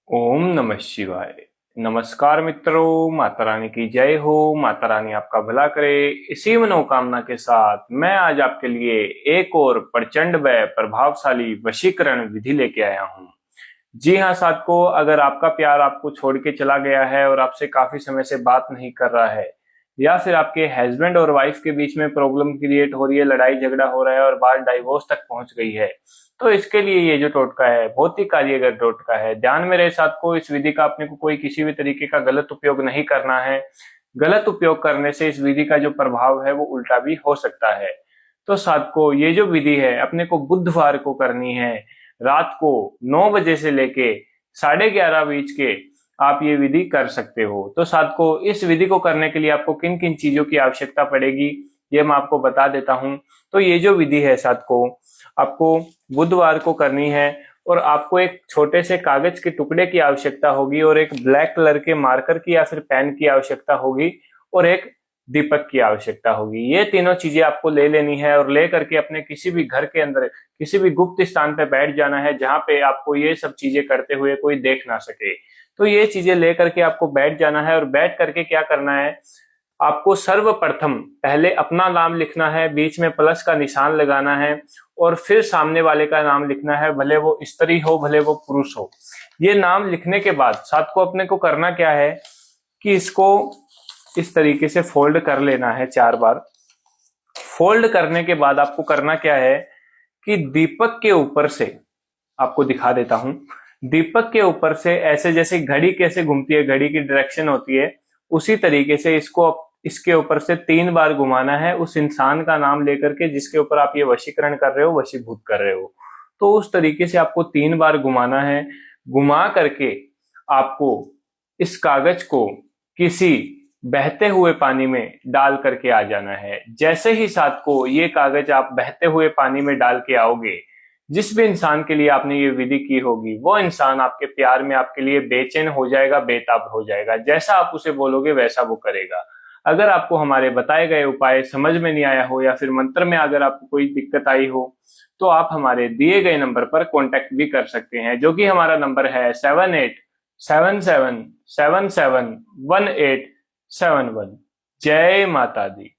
ओम नमः शिवाय। नमस्कार मित्रों, माता रानी की जय हो। माता रानी आपका भला करे, इसी मनोकामना के साथ मैं आज आपके लिए एक और प्रचंड व प्रभावशाली वशीकरण विधि लेके आया हूँ। जी हाँ साथियों, अगर आपका प्यार आपको छोड़ के चला गया है और आपसे काफी समय से बात नहीं कर रहा है, या फिर आपके हस्बैंड और वाइफ के बीच में प्रॉब्लम क्रिएट हो रही है, लड़ाई झगड़ा हो रहा है और बात डाइवोर्स तक पहुंच गई है, तो इसके लिए ये जो टोटका है बहुत ही कार्यगर टोटका है। ध्यान में रहे साथियों, इस विधि का अपने को कोई किसी भी तरीके का गलत उपयोग नहीं करना है। गलत उपयोग करने से इस विधि का जो प्रभाव है वो उल्टा भी हो सकता है। तो साथियों, ये जो विधि है अपने को बुधवार को करनी है। रात को 9 बजे से लेके 11:30 बीच के आप ये विधि कर सकते हो। तो साथियों, इस विधि को करने के लिए आपको किन किन चीजों की आवश्यकता पड़ेगी ये मैं आपको बता देता हूँ। तो ये जो विधि है साथियों, आपको बुधवार को करनी है और आपको एक छोटे से कागज के टुकड़े की आवश्यकता होगी और एक ब्लैक कलर के मार्कर की या फिर पेन की आवश्यकता होगी और एक दीपक की आवश्यकता होगी। ये तीनों चीजें आपको ले लेनी है और ले करके अपने किसी भी घर के अंदर किसी भी गुप्त स्थान पे बैठ जाना है जहां पे आपको ये सब चीजें करते हुए कोई देख ना सके। तो ये चीजें ले करके आपको बैठ जाना है और बैठ करके क्या करना है, आपको सर्वप्रथम पहले अपना नाम लिखना है, बीच में प्लस का निशान लगाना है और फिर सामने वाले का नाम लिखना है, भले वो स्त्री हो भले वो पुरुष हो। ये नाम लिखने के बाद साथ को अपने को करना क्या है कि इसको इस तरीके से फोल्ड कर लेना है 4 बार। फोल्ड करने के बाद आपको करना क्या है कि दीपक के ऊपर से, आपको दिखा देता हूं, दीपक के ऊपर से ऐसे जैसे घड़ी कैसे घूमती है, घड़ी की डायरेक्शन होती है, उसी तरीके से इसको इसके ऊपर से 3 बार घुमाना है, उस इंसान का नाम लेकर के जिसके ऊपर आप ये वशीकरण कर रहे हो, वशीभूत कर रहे हो। तो उस तरीके से आपको 3 बार घुमाना है। घुमा करके आपको इस कागज को किसी बहते हुए पानी में डाल करके आ जाना है। जैसे ही साथ को ये कागज आप बहते हुए पानी में डाल के आओगे, जिस भी इंसान के लिए आपने ये विधि की होगी वो इंसान आपके प्यार में आपके लिए बेचैन हो जाएगा, बेताब हो जाएगा। जैसा आप उसे बोलोगे वैसा वो करेगा। अगर आपको हमारे बताए गए उपाय समझ में नहीं आया हो या फिर मंत्र में अगर आपको कोई दिक्कत आई हो, तो आप हमारे दिए गए नंबर पर कॉन्टेक्ट भी कर सकते हैं, जो कि हमारा नंबर है 7877771871। जय माता दी।